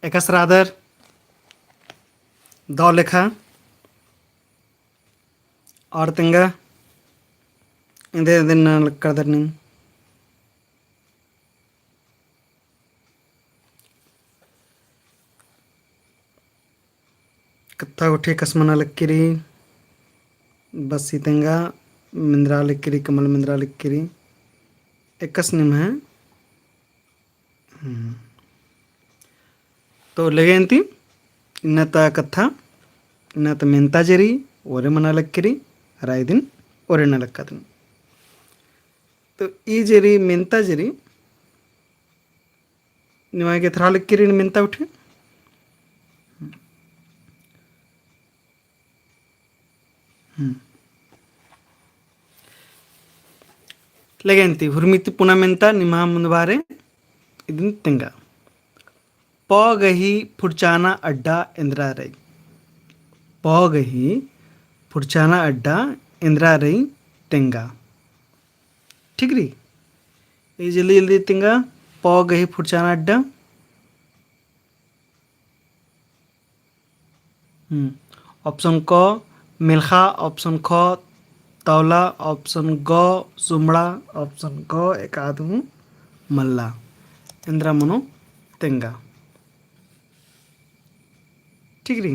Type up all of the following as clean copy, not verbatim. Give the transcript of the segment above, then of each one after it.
एकस्रादर दौलेखा और तिंगा इंदे दिन कदरनी कत्था उठे कसमना लक्किरी बसी तिंगा मिंद्रा लिक्किरी कमल मिंद्रा लिक्किरी एकस निम है तो लेगेंती इन्नता कत्था इन्नता मेंताजरी ओरे मना लक्किरी राय दिन ओरे न लक्कदन तो ಈ ಜರಿ ಮೆಂತಾ ಜರಿ ನಿಮಗೆ ಥರಾಲಕ್ಕಿರಿ ಮೆಂತಾ ಉಠೆ लेगेंती हुर्मिति पुना मेंता निमा मुंदवारे इदिन तिंगा पौगही फुरचाना अड्डा इंद्रा रई पौगही फुरचाना अड्डा इंद्रा रई तिंगा ठीक री ये जल्दी जल्दी तिंगा पौगही फुरचाना अड्डा ऑप्शन क मिल्खा ऑप्शन ख तौला ऑप्शन ग सुमड़ा ऑप्शन ग एकादू मल्ला इंद्रा मनो तेंगा ठीक री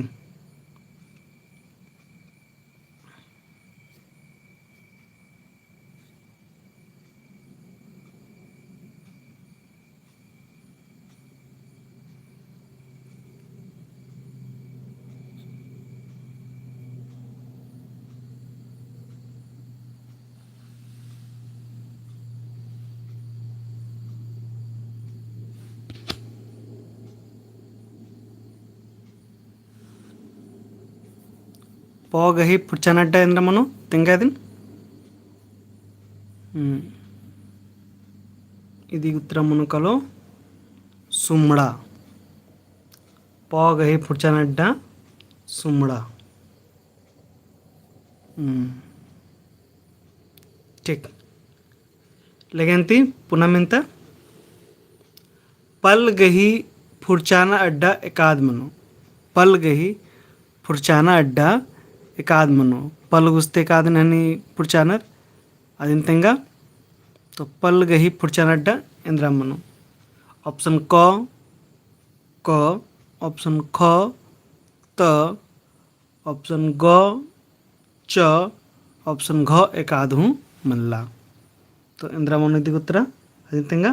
పోగహి పుచ్చనడ్డ ఎంద్రమను తెంగాదిన్ ఇది ఉత్తరమును కలో సుమ్డా పోగహి పుచ్చనడ్డ సుమ్డా ठीक लेगेंती पुनमिंत पल गही फुरचाना अड्डा एकाद मनो पल गही फुरचाना अड्डा एकाद मनो पल गुस्ते एकाद नहनी फुरचानर आदिन तेंगा तो पल गही फुरचाना अड्डा इंद्रा मनो ऑप्शन क ऑप्शन ख त ऑप्शन ग च ऑप्शन घ एकादू मल्ला तो इंद्रा मनो दी उत्तरा आदिन तेंगा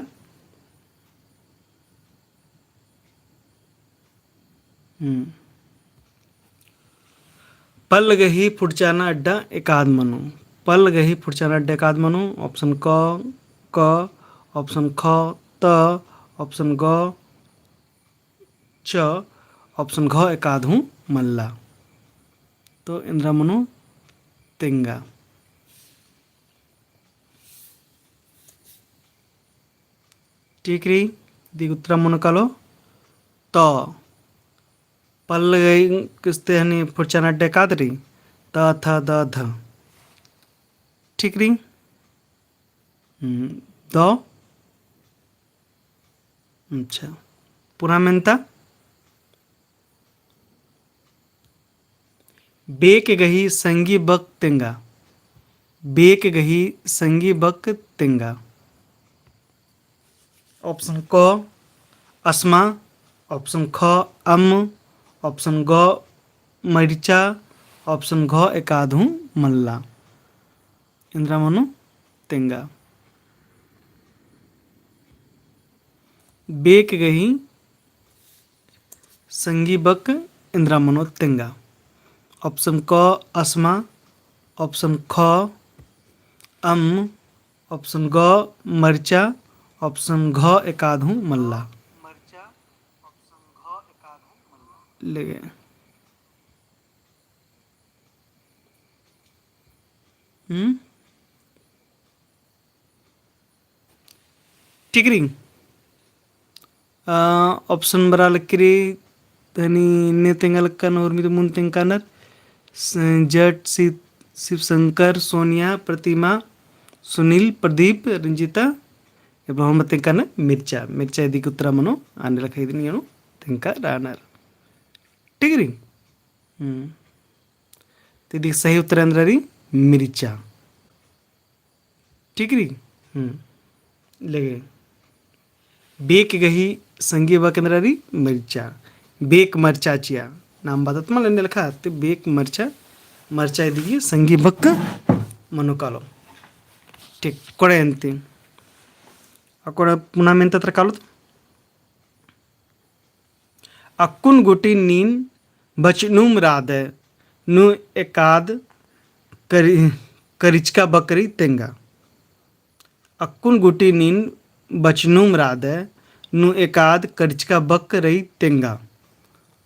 पल गही फुरचाना अड्डा एकाद मनो पल गही फुरचाना अड्डा एकाद मनो ऑप्शन क ऑप्शन ख त ऑप्शन ग च ऑप्शन घ एकादू मल्ला तो इंद्रा मनो तेंगा ठीक री दी उत्तरा मनो कालो तो पल गई किस्ते हनी फुरचाना अड्डा एकाद री त थ द ध ठीक री द अच्छा पुनः मेंता बेक गही संगी बक तेंगा बेक गही संगी बक तेंगा ऑप्शन क अस्मा ऑप्शन ख अम ऑप्शन ग मरिचा ऑप्शन घ एकादू मल्ला इंद्रा मनो तेंगा बेक गही संगी बक इंद्रा मनो तेंगा ऑप्शन क अस्मा ऑप्शन ख अम ऑप्शन ग मरिचा ऑप्शन घ एकादू मल्ला ले गए ठीक री ऑप्शन बरा लक्किरी धनी ने तेंगलक्कन और मिद मुन तेंकानर जट शिव शंकर सोनिया प्रतिमा सुनील प्रदीप रंजिता इब्राहिम तेंकान मिर्चा मिर्चा दी उत्तरा मनो आने लखाई दिन तेंका राहणार. ठीक री. तिथे सही उत्तर अंदर री मिरचा. ठीक री. लगे बेक गही संगी बक अंदर री मिरचा. बेक मरचाचिया नाम बात मला लिखा ते बेक मरचा मरचा इदिगी संगी बक मनुकालो. ठीक कोड़े अंती अकोड़ पुनः में तत्र कालो अक्कुन गुटी नीन बचनुम राधे नु एकाद करी करिचका बकरी तेंगा. अक्कुन गुटी नीन बचनुम राधे नु एकाद करिचका बकरी तेंगा.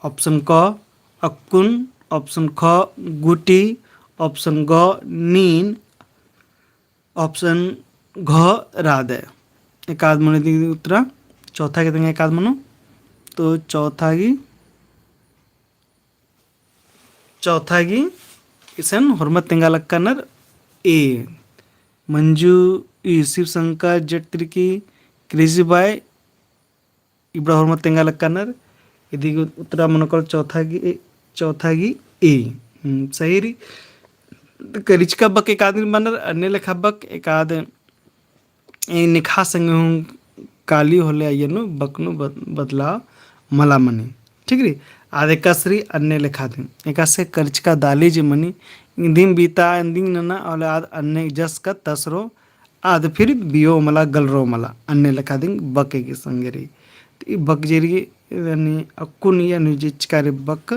ऑप्शन क अक्कुन, ऑप्शन ख गुटी, ऑप्शन ग नीन, ऑप्शन घ राधे. एकाद मन दी उत्तरा चौथा के तेंगा एकाद मनो तो चौथा की इसन हरमत तेंगा लक्कनर ए मंजू शिव शंकर जट्रिकी क्रेजी बाय इब्रा हरमत तेंगा लक्कनर इदी उत्तरा मनोकल चौथा की ए. सही री. करिचका बक एक आदमी बनर अन्य लेखा बक एक आद निखा संग काली होले आयनु बकनु बदला मला मनी. ठीक री. आधे कसरी अन्य लेखा दिन एक से करिचका दाली जी मनी दिन बीता दिन नना और आद अन्य जस का तसरो आद फिर बियो मला गलरो मला अन्य लेखा दिन बके की संगेरी. बक जेरी यानी अक्कुन या निजिचकारी बक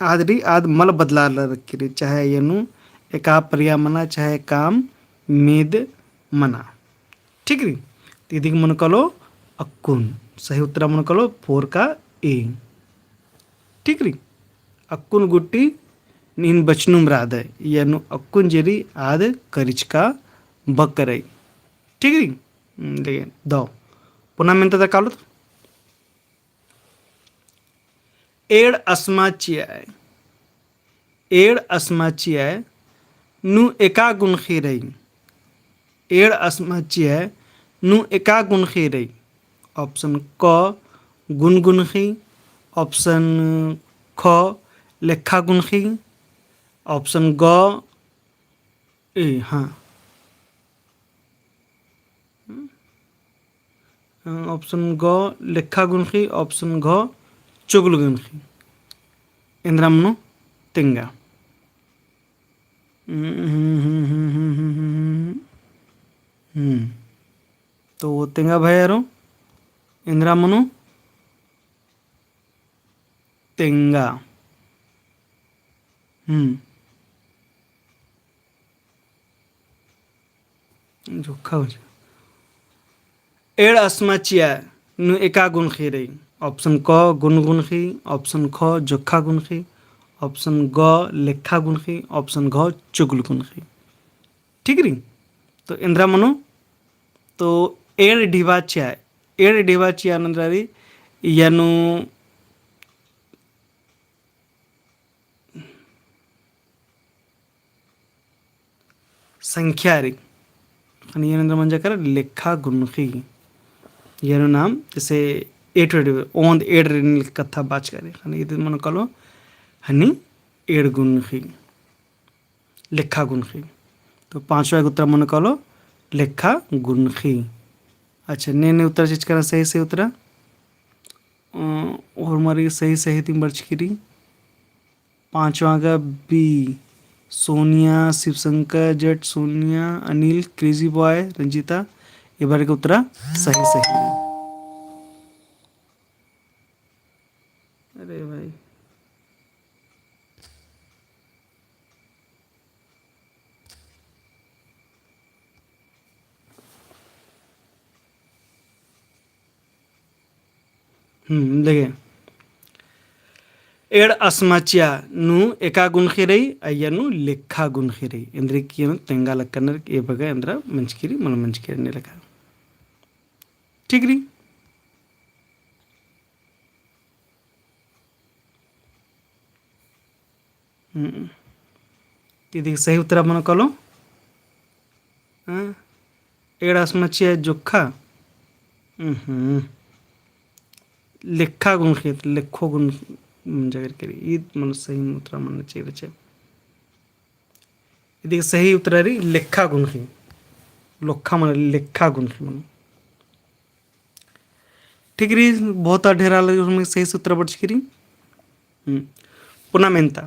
आदरी आद मल बदला रखी चाहे यनु एका पर्या मना चाहे काम मेद मना. ठीक री. तीदी मन कलो अक्कुन. सही उत्तर मन कलो 4 का ए. ठीक री. अक्कुन गुट्टी नीन बचनुम राधे यनु अक्कुन जेरी आद करिचका बकरई. ठीक री. देखिए दो पुनः में तथा कालो एड़ अस्माचियाय. एड़ अस्माचियाय नु एका गुण खीरई. एड़ अस्माचियाय नु एका गुण खीरई. ऑप्शन क गुनगुनखी, ऑप्शन ख लेखा गुनखी, ऑप्शन ग ए हाँ ऑप्शन ग लेखा गुनखी, ऑप्शन घ चुगल गुनखी. इंद्रामनो तेंगा. तो वो तेंगा भाई यारो इंद्रामनो तेंगा. जोखा हो जाए. एड़ अस्माचिया नु एका गुण खीरई. ऑप्शन क गुनगुनखी, ऑप्शन ख जोखा गुनखी, ऑप्शन ग लेखा गुनखी, ऑप्शन घ चुगल गुनखी. ठीक री. तो इंद्रा मनो तो एड़ ढिवाचिया. एड़ ढिवाचिया नंद्रारी यानु संख्या री आणि यानंतर म्हणजे कर लेखा गुणखी यानो नाम जैसे एट ओंद एड कथा बाच करे आणि इधर मन कलो हनी एड गुणखी लेखा गुणखी. तो 5वां उत्तर मन कलो लेखा गुणखी. अच्छा ने उत्तर चीज करा सही से उत्तरा और हमारी सही सही तीन बर्च करी. 5वां का बी सोनिया शिवशंकर जट सोनिया अनिल क्रेजी बॉय रंजीता ये बार का उत्तरा सही सही. अरे भाई देखिए एड अस्माचिया नु एका गुणखिरई अय्यनु लेखा गुणखिरई इंद्रिकी तेंगा लक्कनर ये बगा इंद्र मंचकिरी मन मंचकिरी ने लगा. ठीक री. ఇది सही उत्तर मन कलो एड अस्माचिया जोखा लेखा गुणखी लेखो गुण म्हणजे ಈ मन सही उत्तर मन चाहिए ಇದಕ್ಕೆ सही उत्तर ರೀ ಲೆಕ್ಕ ಗುಣಕಿ ಲೊಕ್ಕ मन लेखा गुणकी मन ठीक रही बहुत ढेरा लगे उसमें सही सूत्र बढ़ रही पुनः मेहनता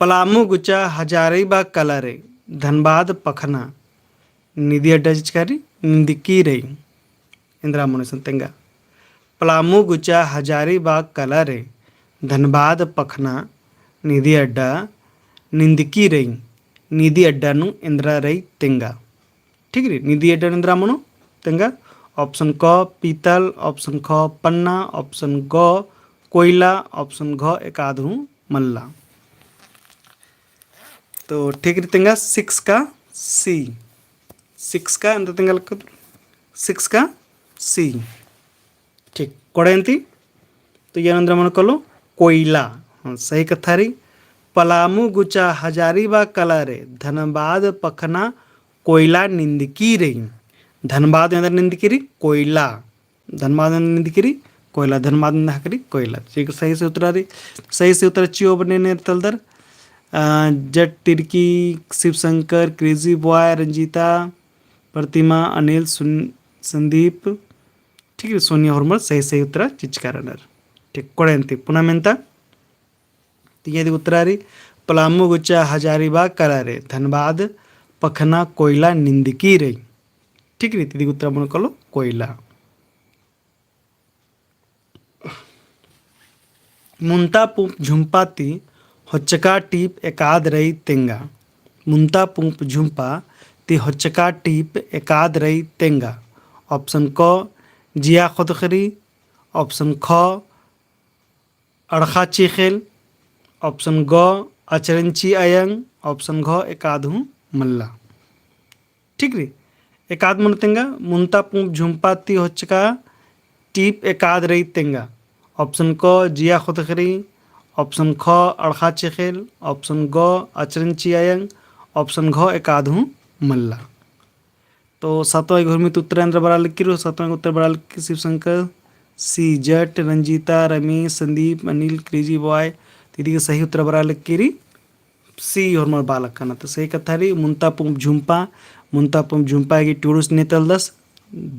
पलामू गुचा हजारी बाग कलरे धनबाद पखना निधि अड्डा चिचकारी निंदिकी रही इंदिरा मनोसन तेंगा पलामू गुचा हजारी बाग कलरे धनबाद पखना निधि अड्डा निंदिकी रही निधि अड्डा नु इंदिरा रही तेंगा ठीक है निधि अड्डा इंदिरा मनो तेंगा ऑप्शन क पीतल ऑप्शन ख पन्ना ऑप्शन ग कोयला ऑप्शन घ एकाधु मल्ला तो ठीक रीतेंगा 6 का सी 6 का अंत तेंगा 6 का सी ठीक कोड़ेंती तो ये अंदर मन कलो कोयला हाँ सही कथा री पलामू गुचा हजारीबाग कलारे धनबाद पखना कोयला निंदकी रही धनबाद अंदर निंदकिरी कोयला धनबाद निंदकिरी कोयला धनबाद हाकरी कोयला ठीक सही से उत्तर रही सही से उत्तर चियो बने तलदर जट तिरकी शिवशंकर क्रेजी बॉय रंजीता प्रतिमा अनिल संदीप ठीक है सोनिया हॉर्मल सही सही उत्तर चिचकारणर ठीक कोड़ेंती पुनः मेंता यदि उत्तरारी पलामू गुच्चा हजारीबाग करारे धनबाद पखना कोयला निंदकी रही ठीक रीति उत्तर मन कलो कोयला मुंता पुंप झुंपाती ಹೊಚ್ಚಕ टीप एकाद रही तेंगा मुंता पुंप झुंपा ती ಹೊಚ್ಚಕ टीप एकाद रही तेंगा ऑप्शन क जिया खुदखरी ऑप्शन ख अड़खा चीखेल ऑप्शन ग अचरंची अयंग ऑप्शन घ एकाधु मल्ला ठीक री एकाद मन तेंगा मुंता पुंप झुंपा ती ಹೊಚ್ಚಕ टीप एकाद रही तेंगा ऑप्शन क जिया खुदखरी ऑप्शन ख अड़खा चेखेल ऑप्शन ग अचरंची अयंग ऑप्शन घ एकाधु मल्ला तो सातवां घर में उत्तर अंदर बड़ा लिखी रो सातवां उत्तर बड़ा लिखी शिवशंकर सी जट रंजीता रमेश संदीप अनिल क्रेजी बॉय दीदी का सही उत्तर बड़ा लिखी री सी और मर बालक का ना तो सही कथा री मुंता पुंप झुंपा की टूरुस नेतल दस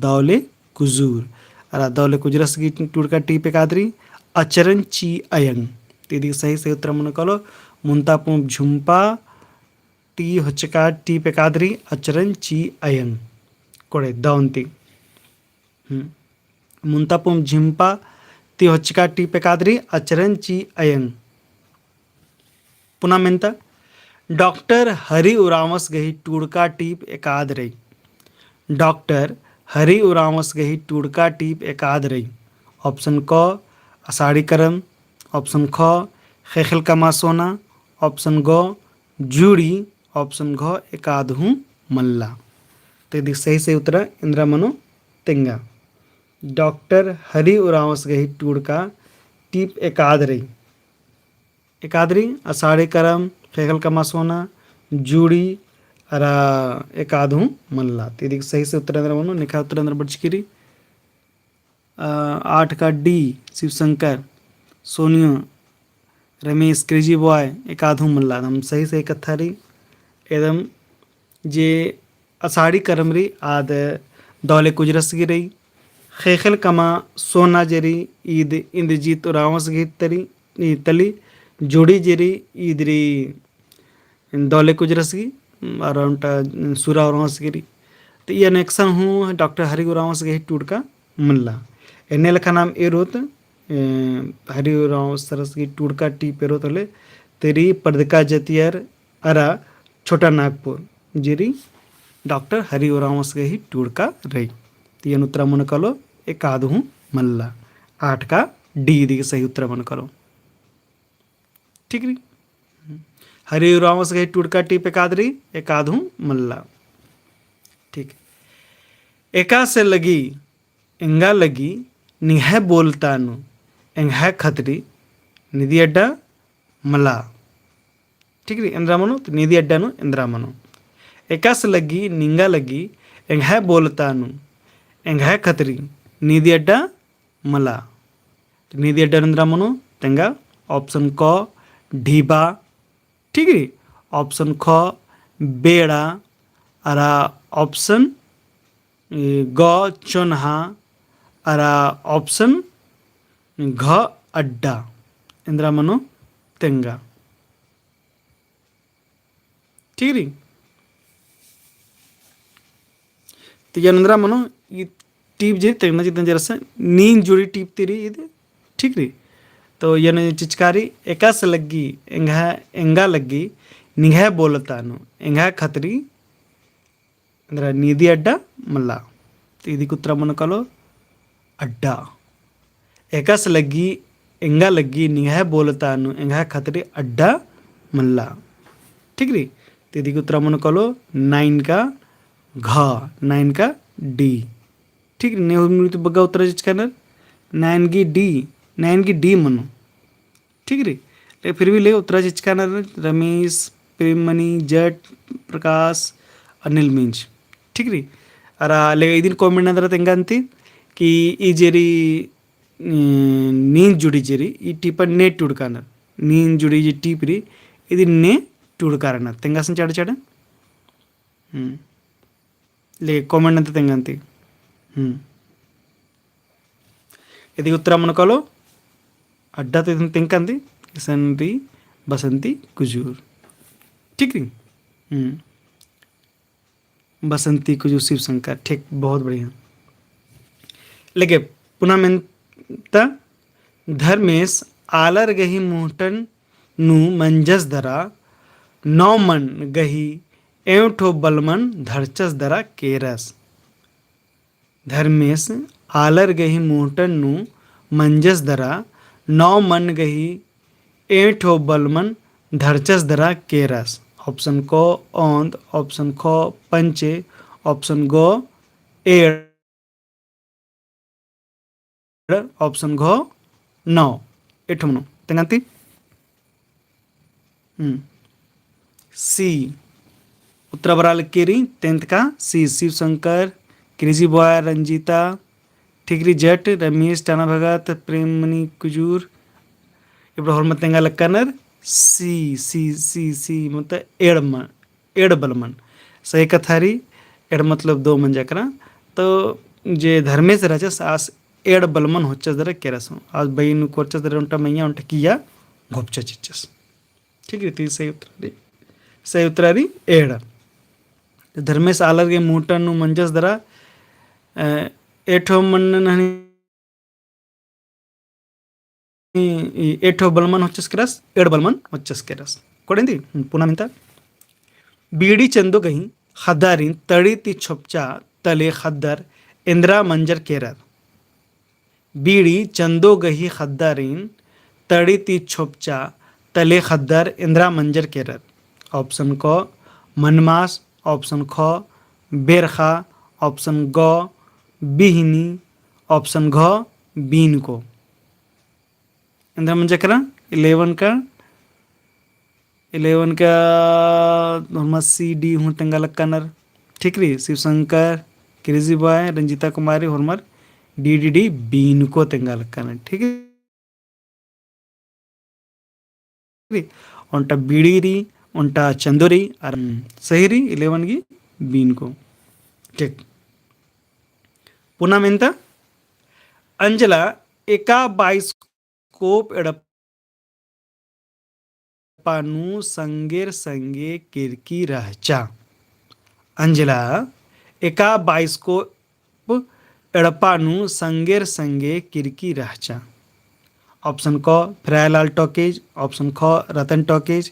दौले कुजूर अरा दौले कुजरस की टूर का टी पे कादरी अचरन ची अयंग दीदी सही सही उत्तर मन कलो मुंता पुंप झुंपा टी ಹೊಚ್ಚಕ टी पे कादरी अचरन ची अयंग कोड़े दौंती मुंता पुंप झुंपा ती ಹೊಚ್ಚಕ टी पे कादरी अचरन ची अयंग पुनः मेंता डॉक्टर हरि उरावस गही टूड़का टीप एकाद रही डॉक्टर हरि उरावस गही टूड़का टीप एकाद रही ऑप्शन क आषाढ़ी करम ऑप्शन ख खेखल कमा सोना ऑप्शन ग जूड़ी ऑप्शन घ एकाधु मल्ला तो यदि सही से उत्तर इंदिरा मनो तेंगा डॉक्टर हरि उरावस गही टूड़का टीप एकाद रही आषाढ़ी करम खेखल कमा सोना जूड़ी अरा एकाधु मल्ला तो यदि सही से उत्तर अंदर मनो निखा उत्तर अंदर बचकिरी 8 का डी शिवशंकर सोनिया रमेश क्रेजी बॉय एकाधु मल्ला हम सही सही कथा रही एकदम जे आषाढ़ी करम रही आद दौले कुजरस की रही खेखल कमा सोना जरी ईद इंद्रजीत उरावस की तली जोड़ी जरी ईदरी दौले कुजरस की अराउंड सूरा उरावस गिरी तो ये नेक्सन हूँ डॉक्टर हरि उरावस गही टूट का मल्ला एने लखा नाम ए रोत हरि उरावस सरस की टूट का टी पे रोत हले तेरी पर्दका जतियर अरा छोटा नागपुर जिरी डॉक्टर हरि उरावस गही टूट का रही तो ये उत्तर मन कलो एकाधु मल्ला 8 का डी दी सही उत्तर मन करो ठीक री हरि उरावस गही टूट का टी पे कादरी एकाधु मल्ला ठीक एका से लगी इंगा लगी निह बोलतानु ಎಂಘ ಖತ್ರಿ ನಿಧಿ ಅಡ್ಡ ಮಲ ठीक री इंद्रामनो तो निधि अड्डानु इंद्रामनो एकास लगी निंगा लगी एंघ बोलतानु एंघ खतरी निधि अड्डा मला निधी अड्डा अंद्र म्हणू तेंगा ऑप्शन क ढीबा ठीक है ऑप्शन ख बेड़ा अरा ऑप्शन ग चोन्हा अरा ऑप्शन घ अड्डा इंद्रा मनो तेंगा ठीक है त्यानंतर म्हणू ಈ टीप जे तेगना जितना जरा नींद जुड़ी टीप तेरी ये ठीक री तो यन चिचकारी एका से लगी एंगा लगी निघा बोलतानु एंगा खतरी अंदर नीदी अड्डा मल्ला तो इदी कुत्रा मन कलो अड्डा एका से लगी एंगा लगी निघा बोलतानु एंगा खतरी अड्डा मल्ला ठीक री तो इदी कुत्रा मन कलो 9 का घ 9 का डी ठीक है नेहरू बग्गा उत्तर चिचकानर 9 की डी मनो ठीक रे लेकिन फिर भी ले उत्तरा चिचकानर रमेश प्रेममणि जट प्रकाश अनिल मिंज ठीक रे अरा ले इदिन कॉमेंट अंदर तेंगा अंती कि ई जेरी नींद जुड़ी जेरी ई टीप ने टुडकानर नींद जुड़ी जी टीप री इदी ने टुडकारना तेंगा सन चाड़ चाड़ ले कॉमेंट अंत तेंगा अंती यदि उत्तर मन कलो अड्डा तो तेंकंदी किसनरी बसंती कुजूर ठीक है बसंती कुजूर शिव शंकर ठीक बहुत बढ़िया लेके पुनः मेंता धर्मेश आलर गही मुहटन नु मंजस धरा नौ मन गही एवठो बलमन धरचस धरा केरस धर्मेश आलर गही मोटन नु मंजस धरा नौ मन गही एठो बलमन धरचस धरा केरस ऑप्शन को औंद ऑप्शन ख पंचे ऑप्शन गो एड़ ऑप्शन घ नौ एठो मनो तेंगाती सी उत्तर बराल केरी 10th का सी शिव शंकर क्रेजी बॉय रंजीता ठिकरी जट रमेश टाना भगत प्रेममणि कुजूर ఇప్పుడు హోర్మతంగా లక్కనర్ सी सी सी सी मतलब एड़ बलमन सही कथारी एड़ मतलब 2 मन जाकरा तो जे धर्मेश राजा आस एड़ बलमन होच्चस दर केरस आज बईन कोर्चस दर उंटा मैया उंटा किया घोपचा चिच्चस ठीक है सही उत्तरारी एड़ धर्मेश आलर के मूटन मंजस दरा एठो मन एठो बलमन होच्चस केरस एड़ बलमन होच्चस केरस कोडेंदी पुनः मिंता बीड़ी चंदो गही खद्दारिन तड़ी ती छोपचा तले खद्दर इंद्रा मंजर केरर बीड़ी चंदो गही खद्दारिन तड़ी ती छोपचा तले खद्दर इंद्रा मंजर केरर ऑप्शन को मनमास ऑप्शन ख बेरखा ऑप्शन ग बिहनी ऑप्शन घ बीन को इंद्रा मंजर करा 11 का नॉर्मल सी डी हूँ तेंगा लक्कानर ठीक री शिव शंकर क्रेजी बॉय रंजीता कुमारी हॉर्मर डी डी डी बीन को तेंगा लक्कानर ठीक है उनटा बीड़ी री उनटा चंदोरी और सही री 11 की बीन को ठीक पुनः मेंता अंजला एका बाइस्कोप एडप्पानु संगेर संगे किरकी रहचा अंजला एका बाइस्कोप एडप्पानु संगेर संगे किरकी रहचा ऑप्शन क फ्रायलाल टॉकीज ऑप्शन ख रतन टॉकीज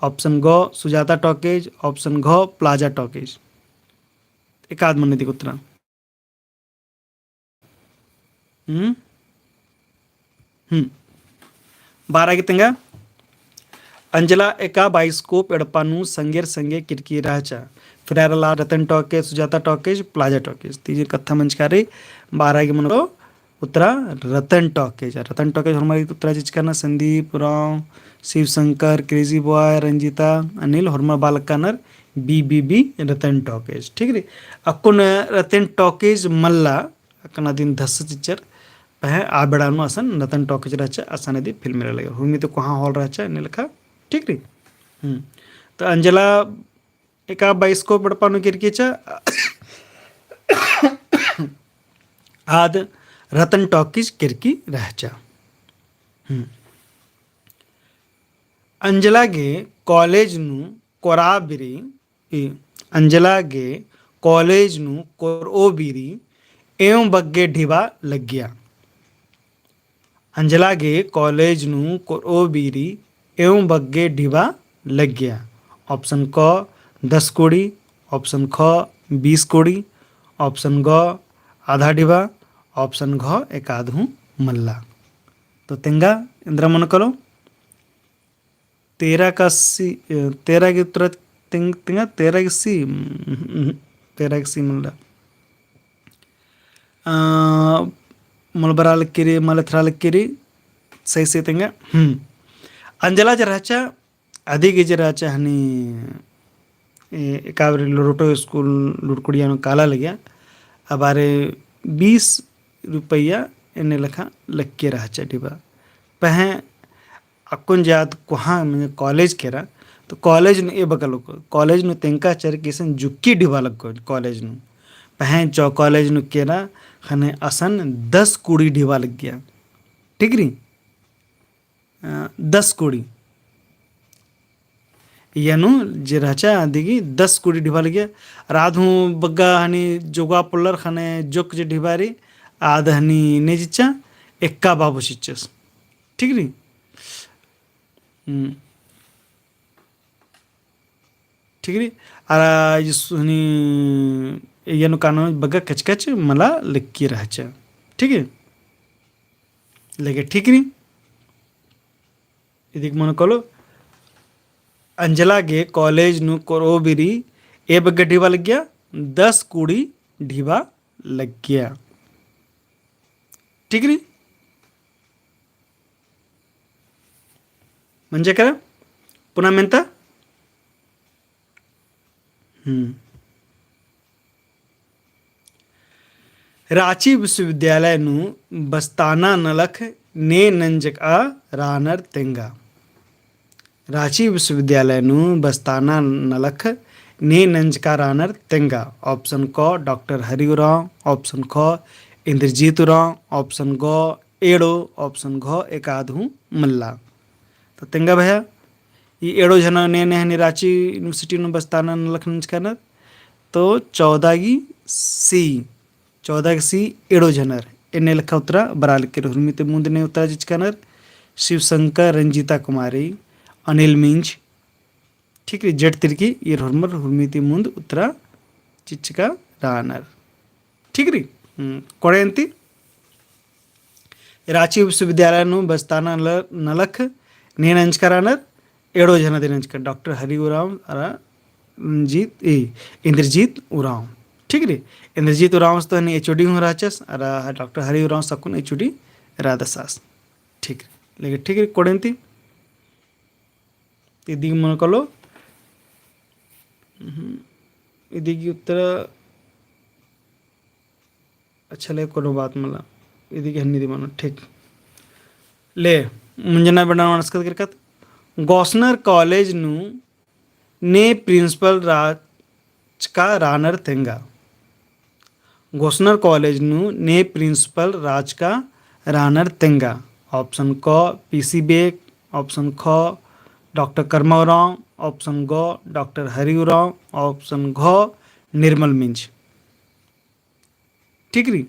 ऑप्शन ग सुजाता टॉकीज ऑप्शन घ प्लाजा टॉकीज एकाद मन दी उत्तर 12 गीतंगा अंजला एका बाइस्कोप एडपानु संगेर संगे किरकी राचा फिरारला Ratan talkies Sujata talkies plaza talkies तीजे कथा मंचकारी 12 के मन उत्तरा रतन टॉकीज हमारी उत्तरा चिचकाना संदीप राव शिव शंकर क्रेजी बॉय रंजीता अनिल हरमा बालकानर बी रतन टॉकीज ठीक रे अक्कुन रतन टॉकीज मल्ला अक्कना दिन धस चिच्चर पह आबेड़ानु असन रतन टॉकीज रहचा असन यदि फिल्म लगे हुमी तो कहाँ हॉल रहचा ने लिखा ठीक री तो अंजला एका बाइस्कोप बड़पानु किरकीचा आद रतन टॉकीज किरकी रहचा अंजलागे कॉलेजनु कोराबिरी अंजलागे कॉलेजनु कोरोबिरी एवं बग्गे ढिबा लग गया अंजलागे कॉलेजनु कोरोबिरी एवं बग्गे ढिबा लग गया ऑप्शन क 10 कोड़ी ऑप्शन ख 20 कोड़ी ऑप्शन ग आधा ढिबा ऑप्शन घ एक आधू मल्ला तो तेंगा इंद्र मन करो 13 की उत्तर तेंगा 13 की सी 13 की सी मल्ला मुलबराल किरी मलथराल किरी सही से तेंगा अंजला जराचा अधिक जराचा हनी एकावरी लोटो स्कूल लुड़कुड़िया काला लग गया अबारे 20 रुपया इन्हें लखा लग के रहा डिबा पह अकुन जात कुहाँ मैं कॉलेज केरा तो कॉलेज ने ए बगल को कॉलेज नु तेंका चर किसन जुक्की डिबा लग गो कॉलेज नु पह चौ कॉलेज नु केरा खने असन 10 कुड़ी डिबा लग गया ठीक री 10 कुड़ी यनु जे रहचा दिगी 10 कुड़ी ढिबा लग गया राधू बग्गा हनी जोगा पुल्लर खने जोक जे ढिबारी आध हनी नेजिचा एक्का बाबू शिचस ठीक री ठीक री आरा हनी यनु कानून बग्गा कचकच मला लिखी रहचा ठीक है लगे ठीक री इदिक मन कलो अंजला गे कॉलेज नु कोरोबिरी ए बग्गे ढीबा लग गया 10 कुड़ी ढीबा लग गया ठीक री म्हणजे करा पुन्हा म्हणता रांची विश्वविद्यालय नु बस्ताना नलख ने नंजका रानर तेंगा रांची विश्वविद्यालय नु बस्ताना नलख ने नंजका रानर तेंगा ऑप्शन क डॉक्टर हरिउराव ऑप्शन ख इंद्रजीत उराव ऑप्शन ग एड़ो ऑप्शन घ एकाधू मल्ला तो तेंगा भैया ये एड़ो जन ने ने रांची यूनिवर्सिटी नु बस्ताना नलख नंजका तो 14 की सी एड़ो जनर इन्हें लिखा उतरा बराल के हुर्मित मुंद ने उतरा जिचकानर शिवशंकर रंजीता कुमारी अनिल मिंज ठीक है जट तिरकी ये हुर्मर हुर्मिति मुंद उतरा चिचका रानर ठीक री कोड़ेंती रांची विश्वविद्यालय नु बस्ताना नलख ने नंजका रानर एड़ो जन दे नंजका डॉक्टर हरिउराव रंजीत इंद्रजीत उराव ठीक रे इंद्रजीत उराव तो एचओडी हूँ राचस डॉक्टर हरिउराव सकुन एचओडी राधसास ठीक लेकिन ठीक है कोड़ेंती इदी मन कलो इदी की उत्तर अच्छा ले कोनो बात मला इदी की हन्नी दी मनो ठीक ले मुंजना बना मनस्कत करकत गॉसनर कॉलेज नु ने प्रिंसिपल राज का रानर तेंगा गॉसनर कॉलेज नु ने प्रिंसिपल राज का रानर तेंगा ऑप्शन क पीसी बेग ऑप्शन ख डॉक्टर कर्माराव ऑप्शन ग डॉक्टर हरिउराव ऑप्शन घ निर्मल मिंज ठीक री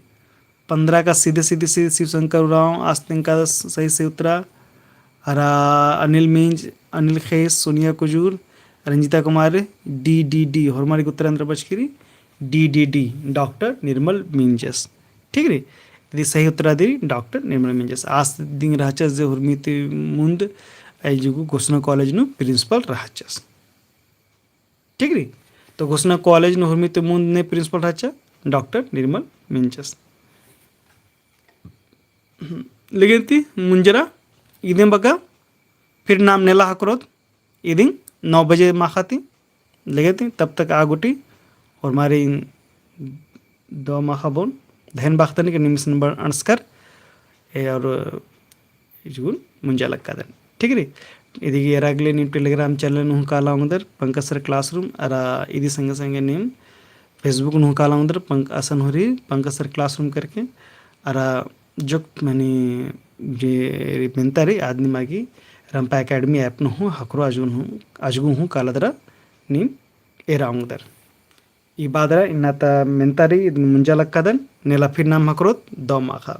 15 का सीधे सीधे से शिवशंकर उराव आस्तिन का सही से उतरा हरा अनिल मिंज अनिल खेस सोनिया कुजूर रंजीता कुमार डी और हमारी उत्तरांध्र बचकिरी डी डॉक्टर निर्मल मिंजस ठीक रे यदि सही उत्तर दी डॉक्टर निर्मल मिंजस आज दिन रहचस जे हुर्मिति मुंद जुगु घोषणा कॉलेज नु प्रिंसिपल रहचस ठीक री तो घोषणा कॉलेज नु हुर्मिति मुंद ने प्रिंसिपल रहचा डॉक्टर निर्मल मिंजस लेकिन मुंजरा इदें बगा फिर नाम नेला हकरोत इदिन 9 बजे माखाती लेगे तब तक आगुटी और हमारे दो माखा बोन धैन बाख्तनी के निमिष नंबर अणस्कर और इजुन ಮುಂಜಾಲಕ್ ಕದನ್ ठीक ರೀ ಇದೀಗ ಯಾರಾಗಲೇ ನಿಮ್ಮ ಟೆಲಿಗ್ರಾಮ್ ಚಾನಲ್ ಹುಂಕಾಲ ಉಂದರ್ पंकज सर क्लासरूम अरा इदी संगे संगे नेम फेसबुक हुंकाला उंदर असन होरी पंकज सर क्लासरूम करके अरा जो मैंने जे ಮೆಂತಾರಿ आदमी मागी ರಂಪ अकाडमी ऐप नु हूँ हकरो अजगु हूँ कालदरा नीम एरा उंदर ಈ ಬಾದ್ರ ಇನ್ನತ ಮೆಂತಾರಿ ಮುಂಜಾಲಕ್ ಕದನ್ ನೆಲ ಫಿರ್ ನಾಮ್ ಹಕರೋತ್ ದಮ್ ಆಖಾ